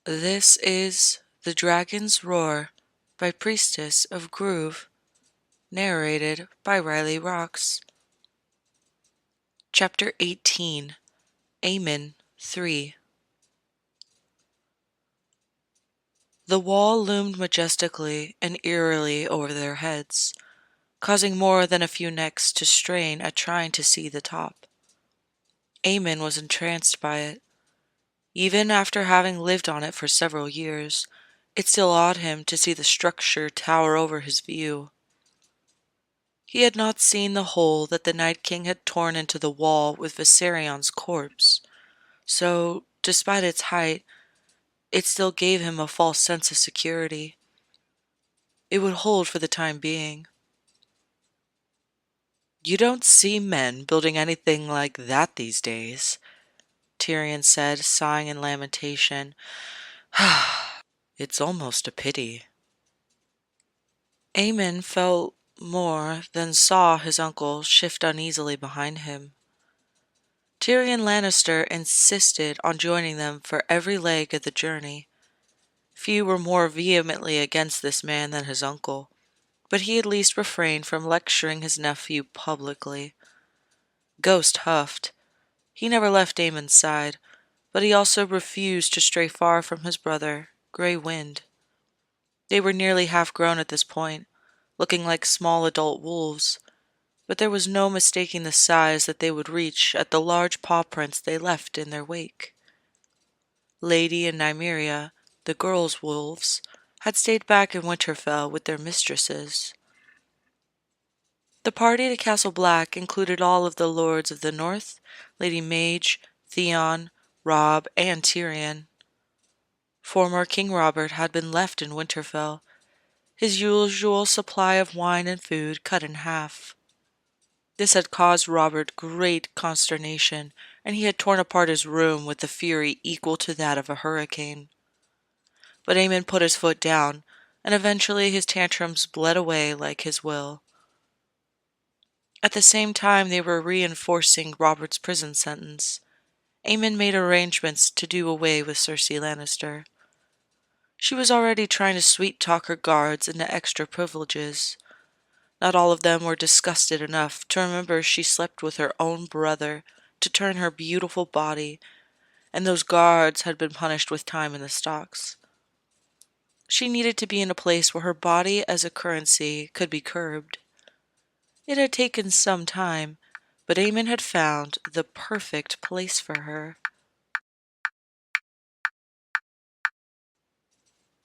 This is The Dragon's Roar by Priestess of Groove, narrated by RileyRoxx. Chapter 18, Aemon 3. The wall loomed majestically and eerily over their heads, causing more than a few necks to strain at trying to see the top. Aemon was entranced by it. Even after having lived on it for several years, it still awed him to see the structure tower over his view. He had not seen the hole that the Night King had torn into the wall with Viserion's corpse, so, despite its height, it still gave him a false sense of security. It would hold for the time being. "You don't see men building anything like that these days," Tyrion said, sighing in lamentation. "It's almost a pity." Aemon felt more than saw his uncle shift uneasily behind him. Tyrion Lannister insisted on joining them for every leg of the journey. Few were more vehemently against this man than his uncle, but he at least refrained from lecturing his nephew publicly. Ghost huffed. He never left Daemon's side, but he also refused to stray far from his brother, Grey Wind. They were nearly half-grown at this point, looking like small adult wolves, but there was no mistaking the size that they would reach at the large paw prints they left in their wake. Lady and Nymeria, the girls' wolves, had stayed back in Winterfell with their mistresses. The party to Castle Black included all of the lords of the North, Lady Mage, Theon, Robb, and Tyrion. Former King Robert had been left in Winterfell, his usual supply of wine and food cut in half. This had caused Robert great consternation, and he had torn apart his room with a fury equal to that of a hurricane. But Aemon put his foot down, and eventually his tantrums bled away like his will. At the same time they were reinforcing Robert's prison sentence, Aemon made arrangements to do away with Cersei Lannister. She was already trying to sweet-talk her guards into extra privileges. Not all of them were disgusted enough to remember she slept with her own brother to turn her beautiful body, and those guards had been punished with time in the stocks. She needed to be in a place where her body as a currency could be curbed. It had taken some time, but Aemon had found the perfect place for her.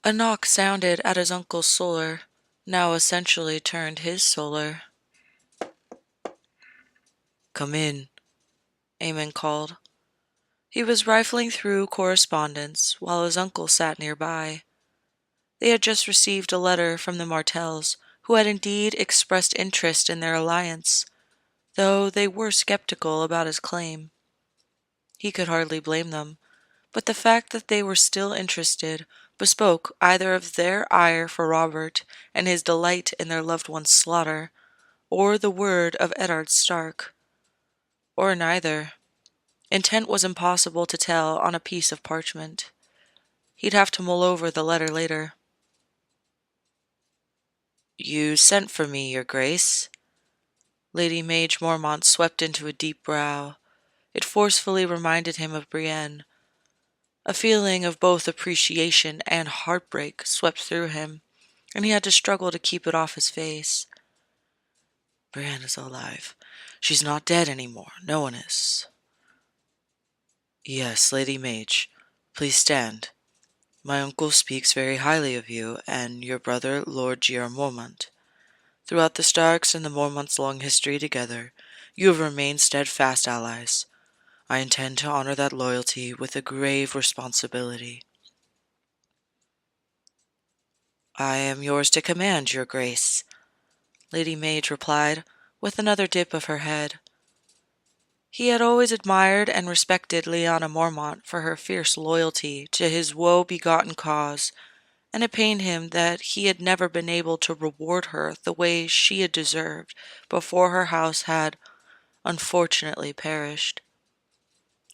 A knock sounded at his uncle's solar, now essentially turned his solar. "Come in," Aemon called. He was rifling through correspondence while his uncle sat nearby. They had just received a letter from the Martells, who had indeed expressed interest in their alliance, though they were skeptical about his claim. He could hardly blame them, but the fact that they were still interested bespoke either of their ire for Robert and his delight in their loved one's slaughter, or the word of Eddard Stark. Or neither. Intent was impossible to tell on a piece of parchment. He'd have to mull over the letter later. "You sent for me, Your Grace?" Lady Mage Mormont swept into a deep brow. It forcefully reminded him of Brienne. A feeling of both appreciation and heartbreak swept through him, and he had to struggle to keep it off his face. "Brienne is alive. She's not dead anymore. No one is." "Yes, Lady Mage. Please stand. My uncle speaks very highly of you and your brother, Lord Jeor Mormont. Throughout the Starks and the Mormonts' long history together, you have remained steadfast allies. I intend to honor that loyalty with a grave responsibility." "I am yours to command, Your Grace," Lady Mage replied, with another dip of her head. He had always admired and respected Lyanna Mormont for her fierce loyalty to his woe-begotten cause, and it pained him that he had never been able to reward her the way she had deserved before her house had, unfortunately, perished.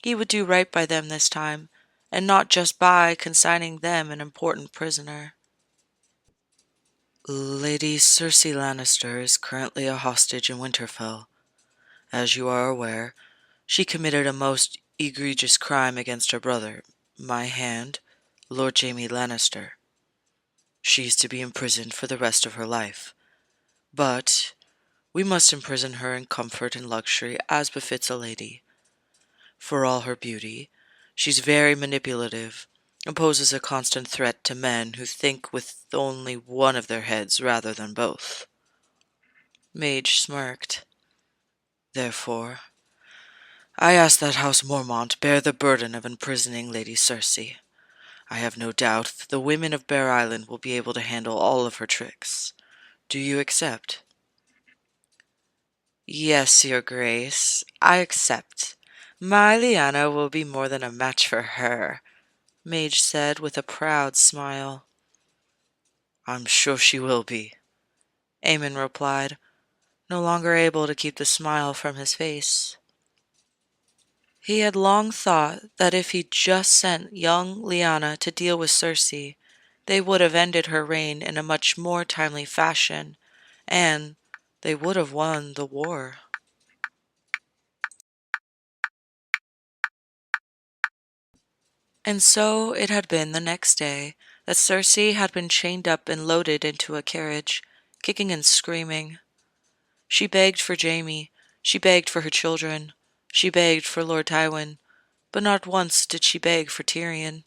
He would do right by them this time, and not just by consigning them an important prisoner. Lady Cersei Lannister is currently a hostage in Winterfell. As you are aware, she committed a most egregious crime against her brother, my hand, Lord Jaime Lannister. She is to be imprisoned for the rest of her life. But we must imprison her in comfort and luxury as befits a lady. For all her beauty, she's very manipulative and poses a constant threat to men who think with only one of their heads rather than both. Mage smirked. Therefore, I ask that House Mormont bear the burden of imprisoning Lady Cersei. I have no doubt that the women of Bear Island will be able to handle all of her tricks. Do you accept? Yes, Your Grace, I accept. My Lyanna will be more than a match for her, Mage said with a proud smile. I'm sure she will be, Aemon replied, no longer able to keep the smile from his face. He had long thought that if he'd just sent young Lyanna to deal with Cersei, they would have ended her reign in a much more timely fashion, and they would have won the war. And so it had been the next day that Cersei had been chained up and loaded into a carriage, kicking and screaming. She begged for Jaime, she begged for her children, she begged for Lord Tywin, but not once did she beg for Tyrion.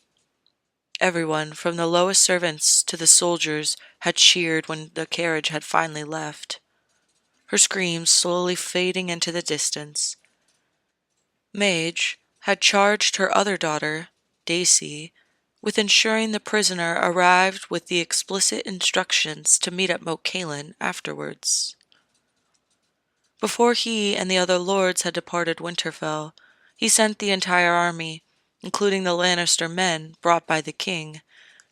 Everyone, from the lowest servants to the soldiers, had cheered when the carriage had finally left, her screams slowly fading into the distance. Mage had charged her other daughter, Daisy, with ensuring the prisoner arrived with the explicit instructions to meet at Moat Cailin afterwards. Before he and the other lords had departed Winterfell, he sent the entire army, including the Lannister men brought by the king,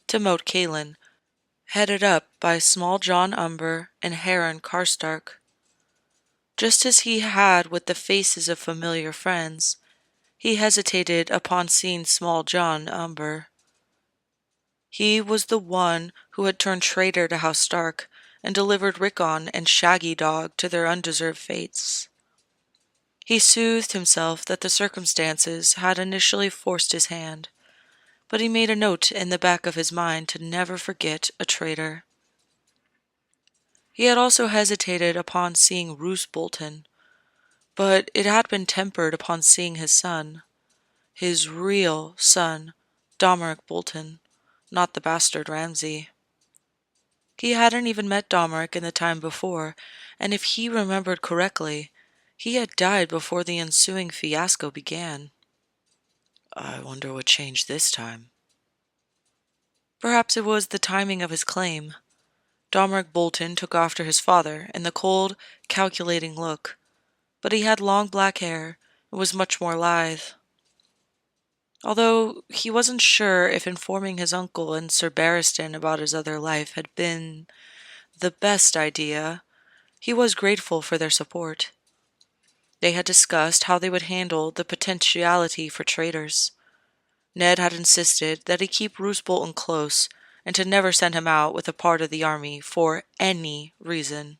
to Moat Cailin, headed up by Small John Umber and Harren Karstark. Just as he had with the faces of familiar friends, he hesitated upon seeing Small John Umber. He was the one who had turned traitor to House Stark and delivered Rickon and Shaggy Dog to their undeserved fates. He soothed himself that the circumstances had initially forced his hand, but he made a note in the back of his mind to never forget a traitor. He had also hesitated upon seeing Roose Bolton, but it had been tempered upon seeing his son, his real son, Domeric Bolton, not the bastard Ramsay. He hadn't even met Domeric in the time before, and if he remembered correctly, he had died before the ensuing fiasco began. I wonder what changed this time. Perhaps it was the timing of his claim. Domeric Bolton took after his father in the cold, calculating look, but he had long black hair and was much more lithe. Although he wasn't sure if informing his uncle and Sir Barristan about his other life had been the best idea, he was grateful for their support. They had discussed how they would handle the potentiality for traitors. Ned had insisted that he keep Roose Bolton close and to never send him out with a part of the army for any reason.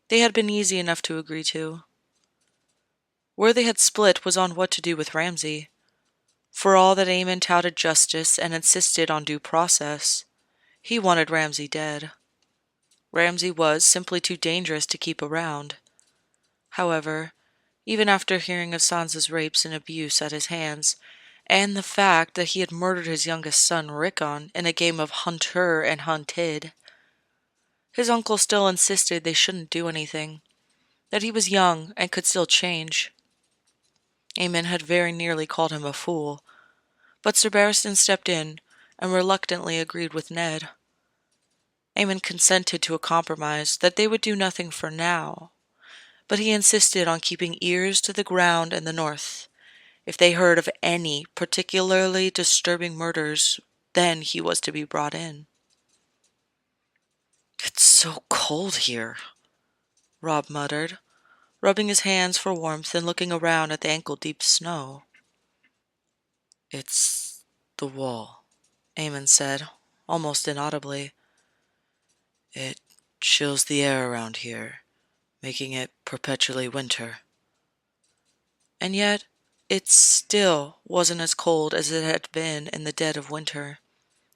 They had been easy enough to agree to. Where they had split was on what to do with Ramsay. For all that Aemon touted justice and insisted on due process, he wanted Ramsay dead. Ramsay was simply too dangerous to keep around. However, even after hearing of Sansa's rapes and abuse at his hands, and the fact that he had murdered his youngest son Rickon in a game of hunter and hunted, his uncle still insisted they shouldn't do anything, that he was young and could still change. Aemon had very nearly called him a fool, but Sir Barristan stepped in and reluctantly agreed with Ned. Aemon consented to a compromise that they would do nothing for now, but he insisted on keeping ears to the ground in the north. If they heard of any particularly disturbing murders, then he was to be brought in. It's so cold here, Robb muttered, rubbing his hands for warmth and looking around at the ankle-deep snow. It's the wall, Eamon said, almost inaudibly. It chills the air around here, making it perpetually winter. And yet, it still wasn't as cold as it had been in the dead of winter,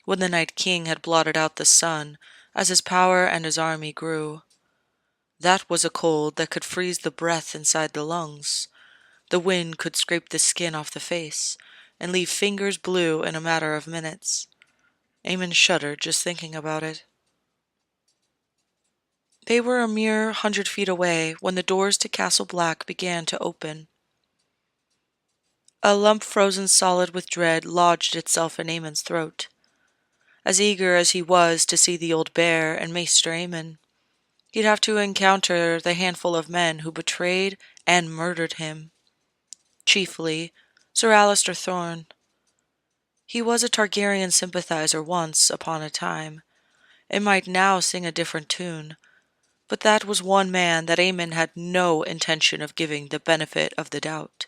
when the Night King had blotted out the sun as his power and his army grew. That was a cold that could freeze the breath inside the lungs. The wind could scrape the skin off the face and leave fingers blue in a matter of minutes. Eamon shuddered just thinking about it. They were a mere 100 feet away when the doors to Castle Black began to open. A lump frozen solid with dread lodged itself in Eamon's throat. As eager as he was to see the old bear and Maester Aemon, he'd have to encounter the handful of men who betrayed and murdered him. Chiefly, Sir Alistair Thorne. He was a Targaryen sympathizer once upon a time, and might now sing a different tune, but that was one man that Aemon had no intention of giving the benefit of the doubt.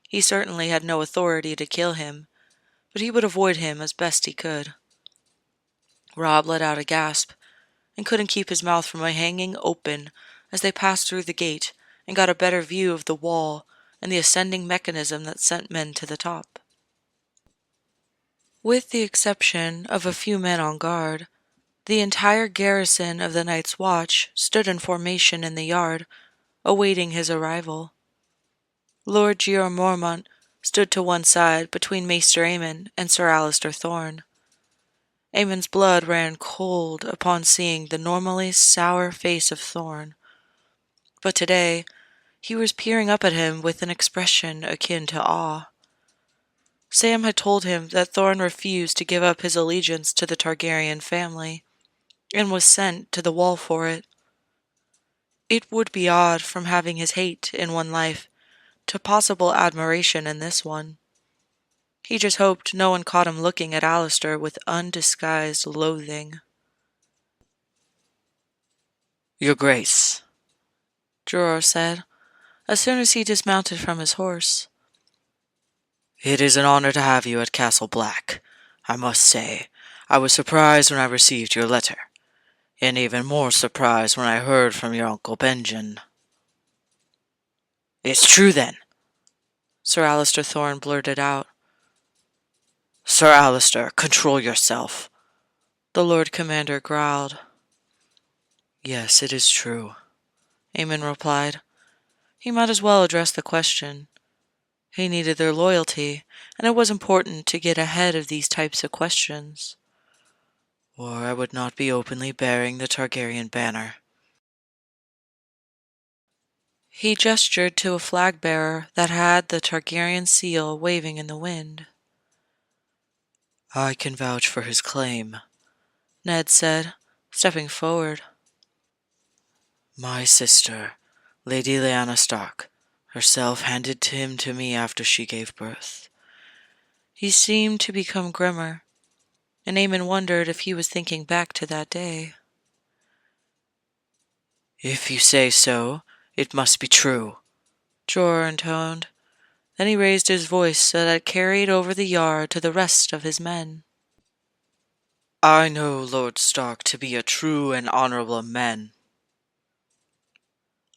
He certainly had no authority to kill him, but he would avoid him as best he could. Robb let out a gasp, and couldn't keep his mouth from hanging open as they passed through the gate and got a better view of the wall and the ascending mechanism that sent men to the top. With the exception of a few men on guard, the entire garrison of the Night's Watch stood in formation in the yard, awaiting his arrival. Lord Jeor Mormont stood to one side between Maester Aemon and Sir Alistair Thorne. Aemon's blood ran cold upon seeing the normally sour face of Thorne, but today he was peering up at him with an expression akin to awe. Sam had told him that Thorne refused to give up his allegiance to the Targaryen family, and was sent to the wall for it. It would be odd from having his hate in one life to possible admiration in this one. He just hoped no one caught him looking at Alistair with undisguised loathing. "Your Grace," Jorah said, as soon as he dismounted from his horse. "It is an honor to have you at Castle Black. I must say, I was surprised when I received your letter, and even more surprised when I heard from your Uncle Benjen." "It's true, then," Sir Alistair Thorne blurted out. "Sir Alistair, control yourself," the Lord Commander growled. "Yes, it is true," Aemon replied. He might as well address the question. He needed their loyalty, and it was important to get ahead of these types of questions. Or I would not be openly bearing the Targaryen banner. He gestured to a flag-bearer that had the Targaryen seal waving in the wind. "I can vouch for his claim," Ned said, stepping forward. "My sister, Lady Lyanna Stark, herself handed him to me after she gave birth." He seemed to become grimmer, and Aemon wondered if he was thinking back to that day. "If you say so, it must be true," Jorah intoned. Then he raised his voice so that it carried over the yard to the rest of his men. "I know Lord Stark to be a true and honorable man."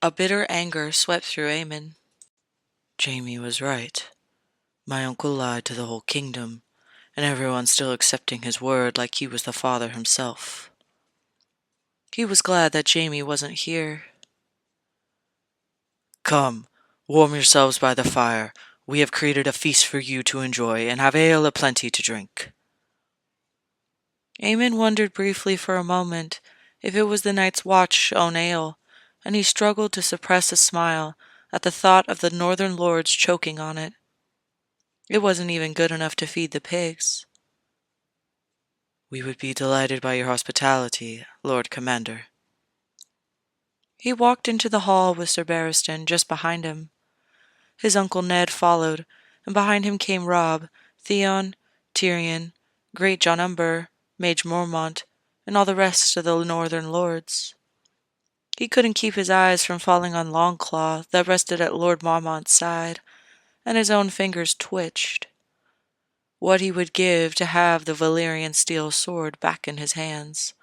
A bitter anger swept through Aemon. Jaime was right. My uncle lied to the whole kingdom, and everyone still accepting his word like he was the father himself. He was glad that Jaime wasn't here. "Come, warm yourselves by the fire. We have created a feast for you to enjoy, and have ale aplenty to drink." Aemon wondered briefly for a moment if it was the Night's Watch's own ale, and he struggled to suppress a smile at the thought of the northern lords choking on it. It wasn't even good enough to feed the pigs. "We would be delighted by your hospitality, Lord Commander." He walked into the hall with Sir Barristan just behind him. His uncle Ned followed, and behind him came Robb, Theon, Tyrion, Great John Umber, Mage Mormont, and all the rest of the northern lords. He couldn't keep his eyes from falling on Longclaw that rested at Lord Mormont's side, and his own fingers twitched. what he would give to have the Valyrian steel sword back in his hands.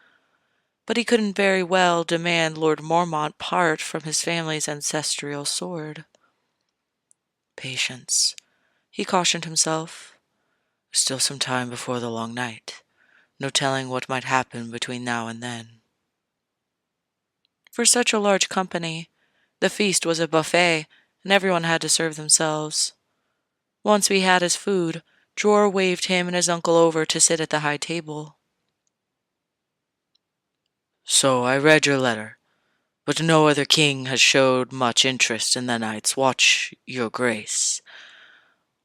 But he couldn't very well demand Lord Mormont part from his family's ancestral sword. Patience, he cautioned himself. Still some time before the long night. No telling what might happen between now and then. For such a large company, the feast was a buffet, and everyone had to serve themselves. Once we had his food, Dror waved him and his uncle over to sit at the high table. So I read your letter, but no other king has showed much interest in the Night's Watch, your grace.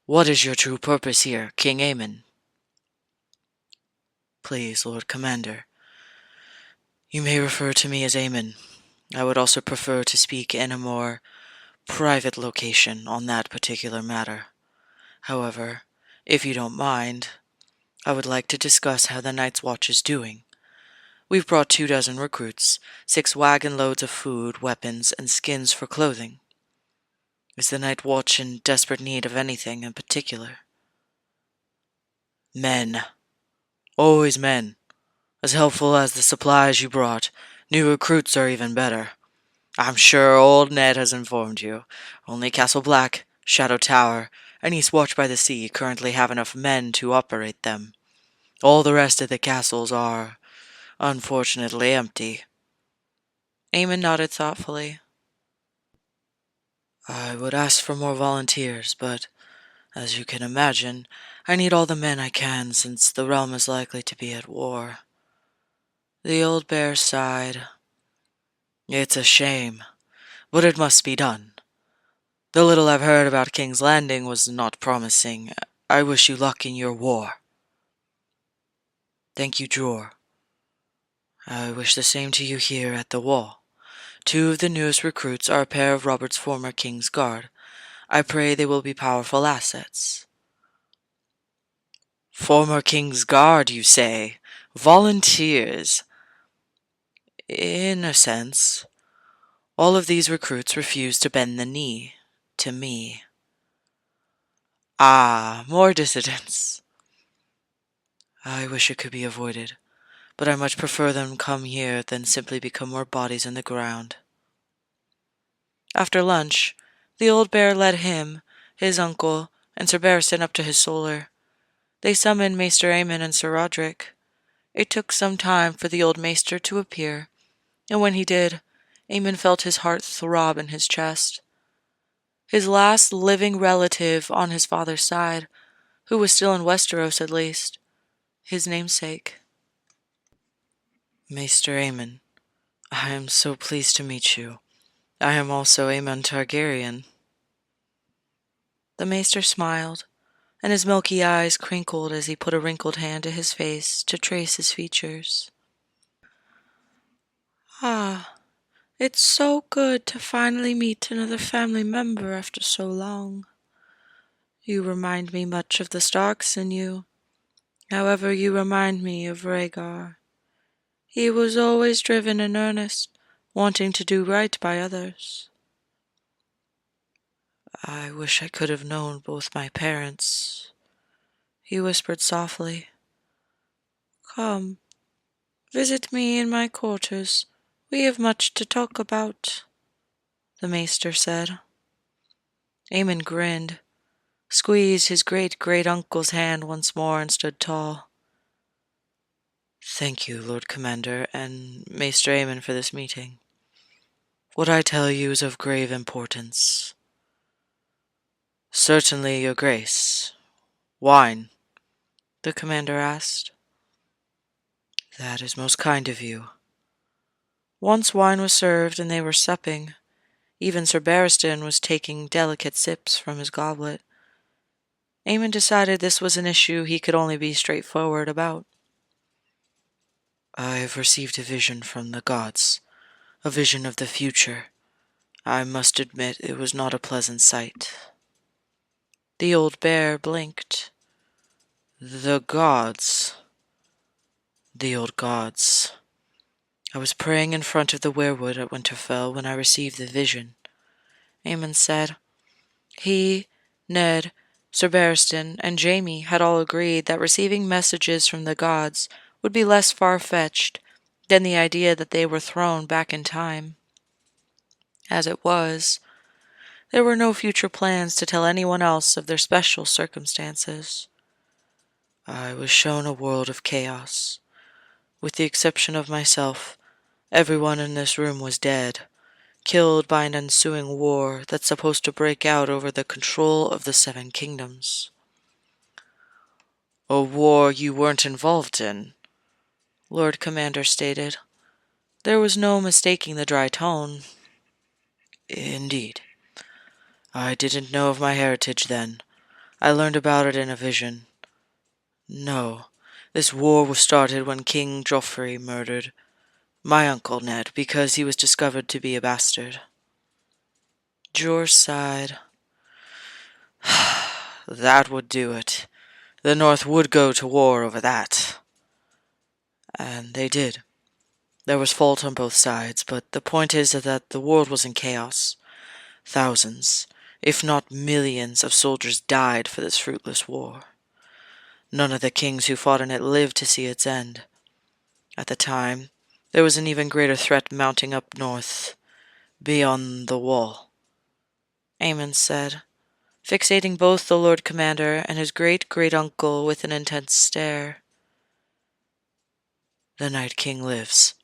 What is your true purpose here, King Aemon? Please, Lord Commander. You may refer to me as Aemon. I would also prefer to speak in a more private location on that particular matter. However, if you don't mind, I would like to discuss how the Night's Watch is doing. We've brought 24 recruits, 6 wagon loads of food, weapons, and skins for clothing. Is the Night Watch in desperate need of anything in particular? Men. Always men. As helpful as the supplies you brought, new recruits are even better. I'm sure old Ned has informed you. Only Castle Black, Shadow Tower, and East Watch by the Sea currently have enough men to operate them. All the rest of the castles are, unfortunately, empty. Aemon nodded thoughtfully. I would ask for more volunteers, but, as you can imagine, I need all the men I can since the realm is likely to be at war. The old bear sighed. It's a shame, but it must be done. The little I've heard about King's Landing was not promising. I wish you luck in your war. Thank you, Dror. I wish the same to you here at the wall. 2 of the newest recruits are a pair of Robert's former King's Guard. I pray they will be powerful assets. Former King's Guard, you say? Volunteers? In a sense. All of these recruits refuse to bend the knee to me. Ah, more dissidents. I wish it could be avoided, but I much prefer them come here than simply become more bodies in the ground. After lunch, the old bear led him, his uncle, and Sir Barristan up to his solar. They summoned Maester Aemon and Sir Roderick. It took some time for the old maester to appear, and when he did, Aemon felt his heart throb in his chest. His last living relative on his father's side, who was still in Westeros at least, his namesake. Maester Aemon, I am so pleased to meet you. I am also Aemon Targaryen. The maester smiled, and his milky eyes crinkled as he put a wrinkled hand to his face to trace his features. Ah, it's so good to finally meet another family member after so long. You remind me much of the Starks in you. However, you remind me of Rhaegar. He was always driven and earnest, wanting to do right by others. I wish I could have known both my parents, he whispered softly. Come, visit me in my quarters. We have much to talk about, the maester said. Aemon grinned, squeezed his great-great-uncle's hand once more, and stood tall. Thank you, Lord Commander, and Maester Aemon, for this meeting. What I tell you is of grave importance. Certainly, Your Grace. Wine? The commander asked. That is most kind of you. Once wine was served and they were supping. Even Sir Barristan was taking delicate sips from his goblet. Aemon decided this was an issue he could only be straightforward about. I have received a vision from the gods, a vision of the future. I must admit it was not a pleasant sight. The old bear blinked. The gods. The old gods. I was praying in front of the weirwood at Winterfell when I received the vision. Aemon said. He, Ned, Sir Barristan and Jaime had all agreed that receiving messages from the gods would be less far-fetched than the idea that they were thrown back in time. As it was, there were no future plans to tell anyone else of their special circumstances. I was shown a world of chaos. With the exception of myself, everyone in this room was dead, killed by an ensuing war that's supposed to break out over the control of the Seven Kingdoms. A war you weren't involved in, Lord Commander stated. There was no mistaking the dry tone. Indeed. I didn't know of my heritage then. I learned about it in a vision. No, this war was started when King Joffrey murdered my uncle Ned because he was discovered to be a bastard. Jorah sighed. That would do it. The North would go to war over that. And they did. There was fault on both sides, but the point is that the world was in chaos. Thousands, if not millions, of soldiers died for this fruitless war. None of the kings who fought in it lived to see its end. At the time, there was an even greater threat mounting up north, beyond the wall, Aemon said, fixating both the Lord Commander and his great-great-uncle with an intense stare. The Night King lives,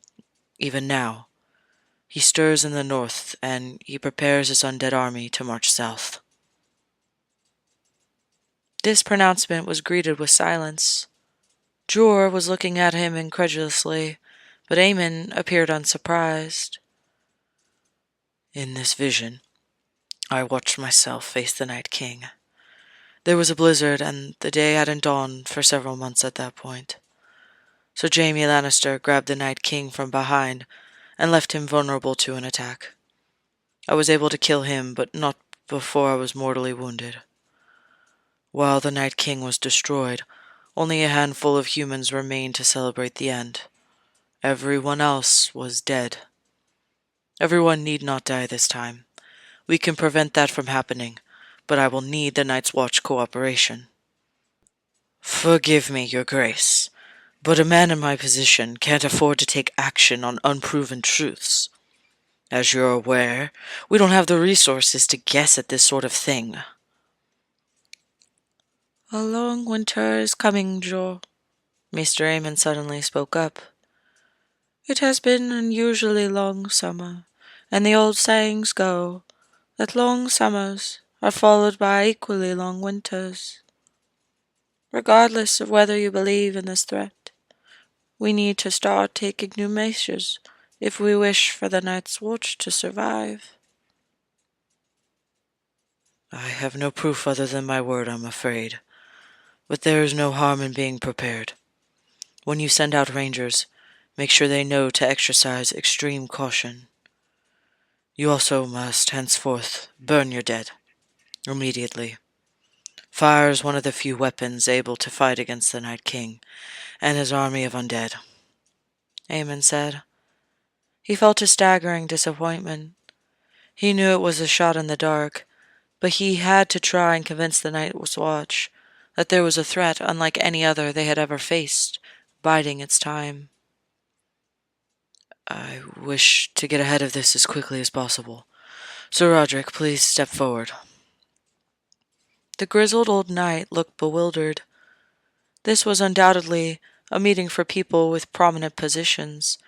even now. He stirs in the north, and he prepares his undead army to march south. This pronouncement was greeted with silence. Jorah was looking at him incredulously, but Aemon appeared unsurprised. In this vision, I watched myself face the Night King. There was a blizzard, and the day hadn't dawned for several months at that point. So Jaime Lannister grabbed the Night King from behind and left him vulnerable to an attack. I was able to kill him, but not before I was mortally wounded. While the Night King was destroyed, only a handful of humans remained to celebrate the end. Everyone else was dead. Everyone need not die this time. We can prevent that from happening, but I will need the Night's Watch cooperation. Forgive me, Your Grace, but a man in my position can't afford to take action on unproven truths. As you're aware, we don't have the resources to guess at this sort of thing. A long winter is coming, Joe, Mr. Aemon suddenly spoke up. It has been an unusually long summer, and the old sayings go that long summers are followed by equally long winters. Regardless of whether you believe in this threat, we need to start taking new measures if we wish for the Night's Watch to survive. I have no proof other than my word, I'm afraid, but there is no harm in being prepared. When you send out rangers, make sure they know to exercise extreme caution. You also must henceforth burn your dead, immediately. Fire is one of the few weapons able to fight against the Night King and his army of undead, Aemon said. He felt a staggering disappointment. He knew it was a shot in the dark, but he had to try and convince the Night's Watch that there was a threat unlike any other they had ever faced, biding its time. I wish to get ahead of this as quickly as possible. Sir Roderick, please step forward. The grizzled old knight looked bewildered. This was undoubtedly a meeting for people with prominent positions,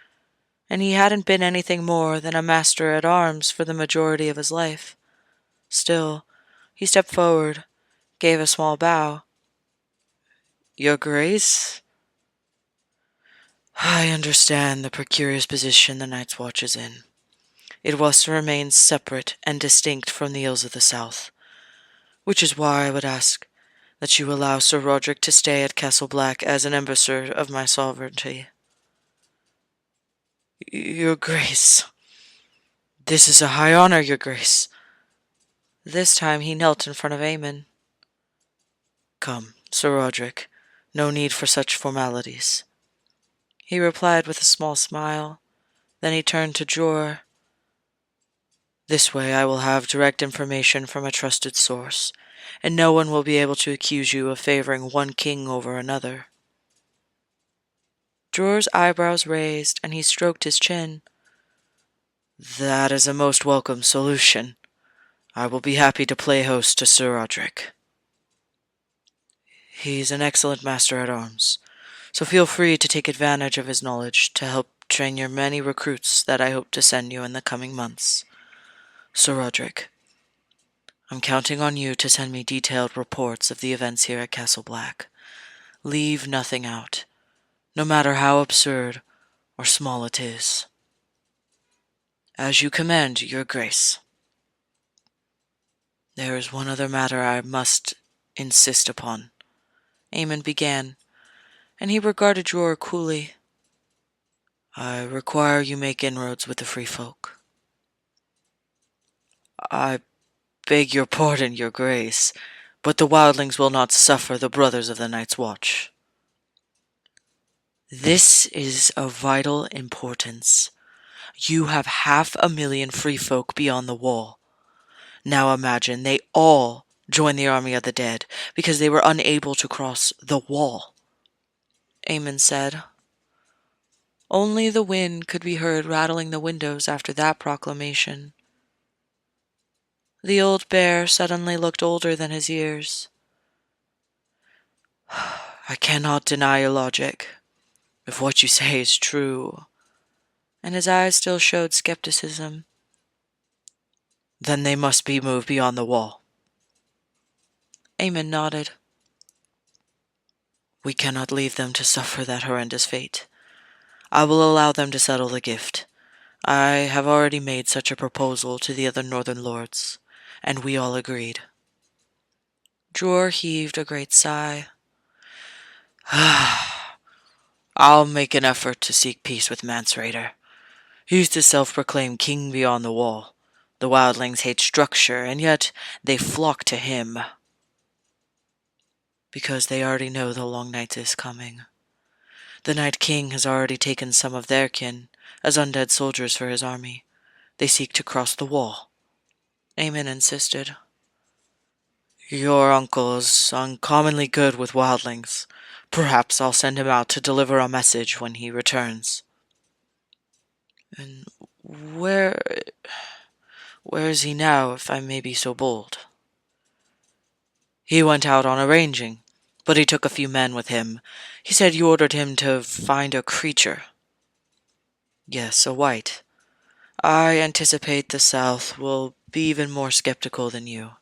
and he hadn't been anything more than a master-at-arms for the majority of his life. Still, he stepped forward, gave a small bow. Your Grace? I understand the precarious position the Night's Watch is in. It was to remain separate and distinct from the ills of the South, which is why I would ask that you allow Sir Roderick to stay at Castle Black as an ambassador of my sovereignty. Your Grace. This is a high honor, Your Grace. This time he knelt in front of Aemon. Come, Sir Roderick, no need for such formalities. He replied with a small smile. Then he turned to Jorah. This way I will have direct information from a trusted source, and no one will be able to accuse you of favoring one king over another." Dror's eyebrows raised, and he stroked his chin. "That is a most welcome solution. I will be happy to play host to Sir Roderick. He's an excellent master-at-arms, so feel free to take advantage of his knowledge to help train your many recruits that I hope to send you in the coming months. Sir Roderick, I'm counting on you to send me detailed reports of the events here at Castle Black. Leave nothing out, no matter how absurd or small it is. As you command, your grace. There is one other matter I must insist upon," Eamon began, and he regarded Dror coolly. "I require you make inroads with the free folk." "I beg your pardon, your grace, but the wildlings will not suffer the brothers of the Night's Watch." "This is of vital importance. You have 500,000 free folk beyond the wall. Now imagine they all join the army of the dead because they were unable to cross the wall," Eamon said. Only the wind could be heard rattling the windows after that proclamation. The old bear suddenly looked older than his years. "I cannot deny your logic, if what you say is true," and his eyes still showed skepticism. "Then they must be moved beyond the wall." Eamon nodded. "We cannot leave them to suffer that horrendous fate. I will allow them to settle the gift. I have already made such a proposal to the other northern lords, and we all agreed." Dror heaved a great sigh. "I'll make an effort to seek peace with Mansraider. He's the self-proclaimed king beyond the wall. The wildlings hate structure, and yet they flock to him. Because they already know the long night is coming. The Night King has already taken some of their kin as undead soldiers for his army. They seek to cross the wall," Eamon insisted. "Your uncle is uncommonly good with wildlings. Perhaps I'll send him out to deliver a message when he returns." "And where is he now, if I may be so bold?" "He went out on a ranging, but he took a few men with him. He said you ordered him to find a creature." "Yes, a wight. I anticipate the South will be even more skeptical than you.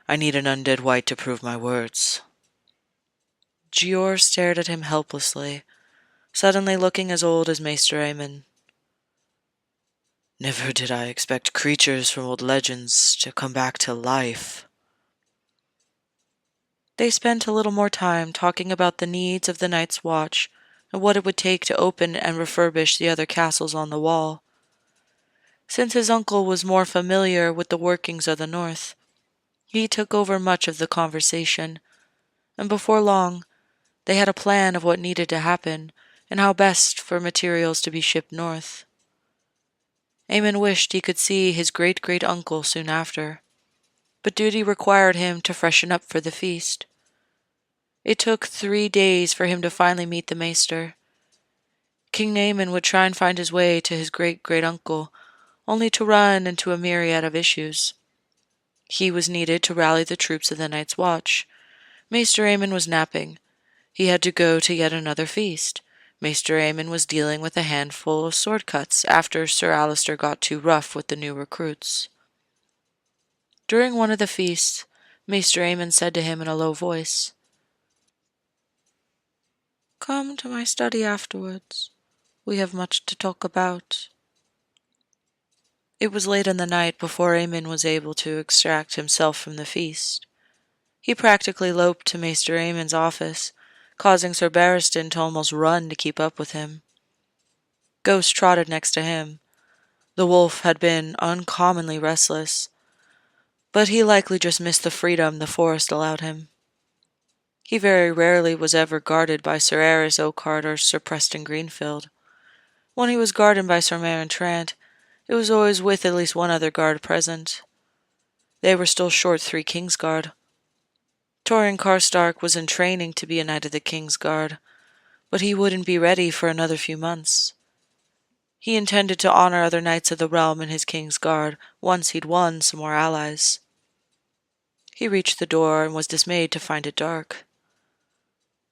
I need an undead wight to prove my words." Gior stared at him helplessly, suddenly looking as old as Maester Aemon. "Never did I expect creatures from old legends to come back to life." They spent a little more time talking about the needs of the Night's Watch and what it would take to open and refurbish the other castles on the wall. Since his uncle was more familiar with the workings of the North, he took over much of the conversation, and before long they had a plan of what needed to happen and how best for materials to be shipped north. Eamon wished he could see his great-great-uncle soon after, but duty required him to freshen up for the feast. It took 3 days for him to finally meet the maester. King Aemon would try and find his way to his great-great-uncle, only to run into a myriad of issues. He was needed to rally the troops of the Night's Watch. Maester Aemon was napping. He had to go to yet another feast. Maester Aemon was dealing with a handful of sword cuts after Sir Alistair got too rough with the new recruits. During one of the feasts, Maester Aemon said to him in a low voice, "Come to my study afterwards. We have much to talk about." It was late in the night before Aemon was able to extract himself from the feast. He practically loped to Maester Aemon's office, causing Sir Barristan to almost run to keep up with him. Ghost trotted next to him. The wolf had been uncommonly restless, but he likely just missed the freedom the forest allowed him. He very rarely was ever guarded by Sir Aris Oakhart or Sir Preston Greenfield. When he was guarded by Sir Marin Trant, It was always with at least one other guard present. They were still short 3 Kingsguard. Torian Karstark was in training to be a Knight of the Kingsguard, but he wouldn't be ready for another few months. He intended to honor other Knights of the Realm in his Kingsguard once he'd won some more allies. He reached the door and was dismayed to find it dark.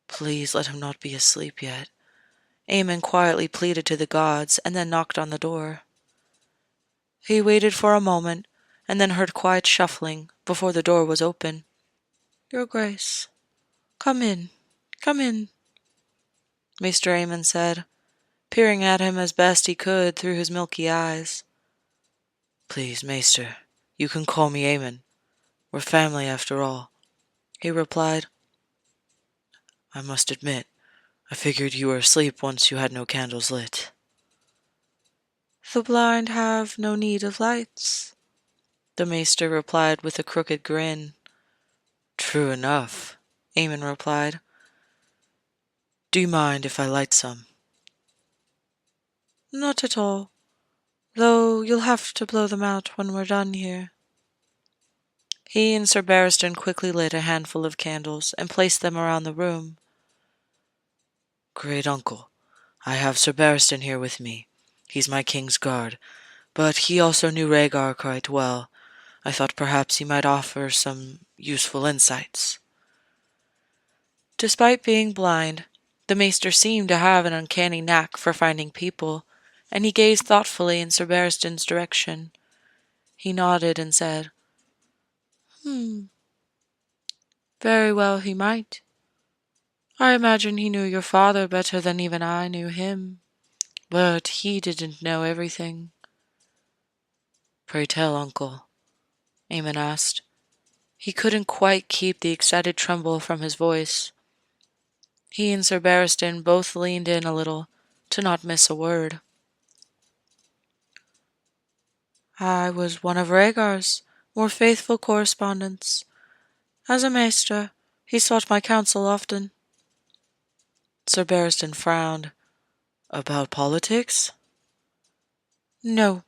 Please let him not be asleep yet. Aemon quietly pleaded to the gods and then knocked on the door. He waited for a moment and then heard quiet shuffling before the door was open. "Your Grace, come in, come in," Maester Aemon said, peering at him as best he could through his milky eyes. "Please, Maester, you can call me Aemon. We're family after all," he replied. "I must admit, I figured you were asleep once you had no candles lit." "The blind have no need of lights," the Maester replied with a crooked grin. "True enough," Aemon replied. "Do you mind if I light some?" "Not at all, though you'll have to blow them out when we're done here." He and Sir Barristan quickly lit a handful of candles and placed them around the room. "Great uncle, I have Sir Barristan here with me. He's my king's guard, but he also knew Rhaegar quite well. I thought perhaps he might offer some useful insights." Despite being blind, the Maester seemed to have an uncanny knack for finding people, and he gazed thoughtfully in Sir Barristan's direction. He nodded and said, Very well he might. I imagine he knew your father better than even I knew him, but he didn't know everything." "Pray tell, uncle," Aemon asked. He couldn't quite keep the excited tremble from his voice. He and Sir Barristan both leaned in a little to not miss a word. "I was one of Rhaegar's more faithful correspondents. As a maester, he sought my counsel often." Sir Barristan frowned. "About politics?" "No.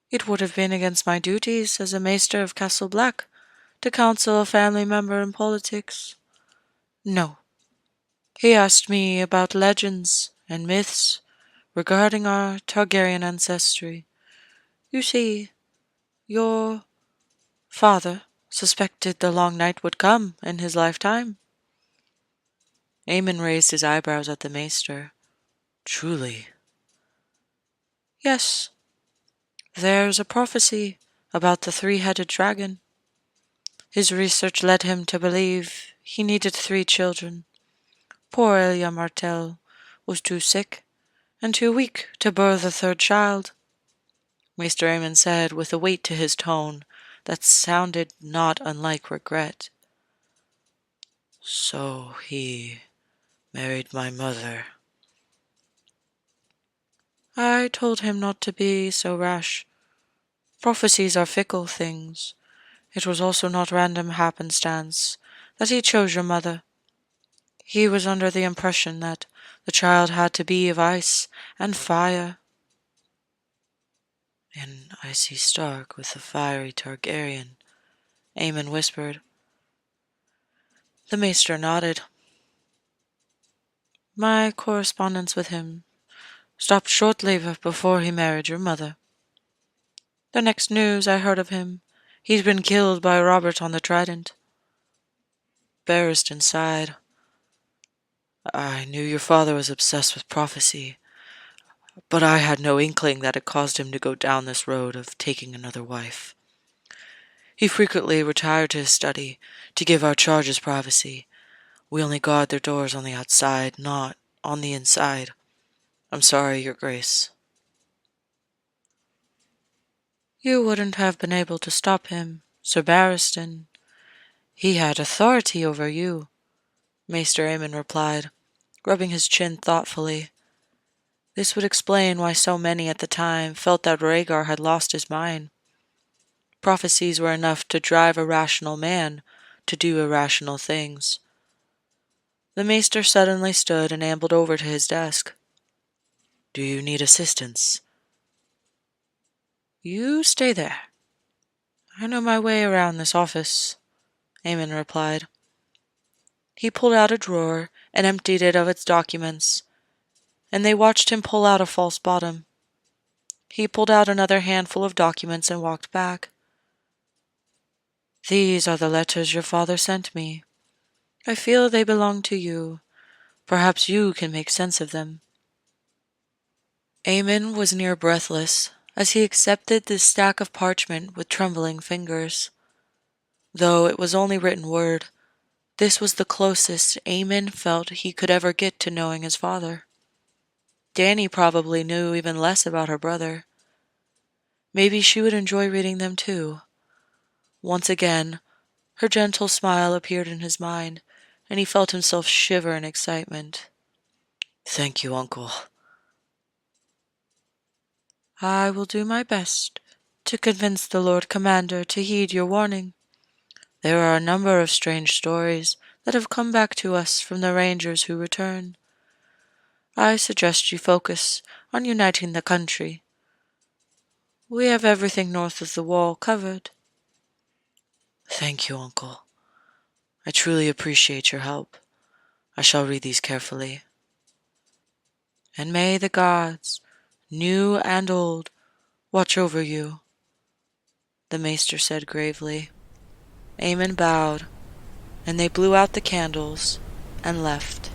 It would have been against my duties as a maester of Castle Black to counsel a family member in politics. No. He asked me about legends and myths regarding our Targaryen ancestry. You see, your father suspected the Long Night would come in his lifetime." Aemon raised his eyebrows at the maester. "Truly?" "Yes. There's a prophecy about the 3-headed dragon. His research led him to believe he needed 3 children. Poor Elia Martell was too sick and too weak to birth a 3rd child," Maester Aemon said with a weight to his tone that sounded not unlike regret. "So he married my mother." "I told him not to be so rash. Prophecies are fickle things. It was also not random happenstance that he chose your mother. He was under the impression that the child had to be of ice and fire." "An icy Stark with a fiery Targaryen," Aemon whispered. The maester nodded. "My correspondence with him stopped shortly before he married your mother. The next news I heard of him, he'd been killed by Robert on the Trident." Barristan sighed. "I knew your father was obsessed with prophecy, but I had no inkling that it caused him to go down this road of taking another wife. He frequently retired to his study to give our charges privacy. We only guard their doors on the outside, not on the inside. I'm sorry, Your Grace." "You wouldn't have been able to stop him, Sir Barristan. He had authority over you," Maester Aemon replied, rubbing his chin thoughtfully. This would explain why so many at the time felt that Rhaegar had lost his mind. Prophecies were enough to drive a rational man to do irrational things. The maester suddenly stood and ambled over to his desk. "Do you need assistance?" You stay there. I know my way around this office, Eamon replied. He pulled out a drawer and emptied it of its documents, and they watched him pull out a false bottom. He pulled out another handful of documents and walked back. These are the letters your father sent me. I feel they belong to you. Perhaps you can make sense of them. Eamon was near breathless as he accepted this stack of parchment with trembling fingers. Though it was only written word, this was the closest Eamon felt he could ever get to knowing his father. Danny probably knew even less about her brother. Maybe she would enjoy reading them too. Once again, her gentle smile appeared in his mind, and he felt himself shiver in excitement. Thank you, Uncle. I will do my best to convince the Lord Commander to heed your warning. There are a number of strange stories that have come back to us from the Rangers who return. I suggest you focus on uniting the country. We have everything north of the wall covered. Thank you, Uncle. I truly appreciate your help. I shall read these carefully. And may the gods, new and old, watch over you, the maester said gravely. Eamon bowed, and they blew out the candles and left.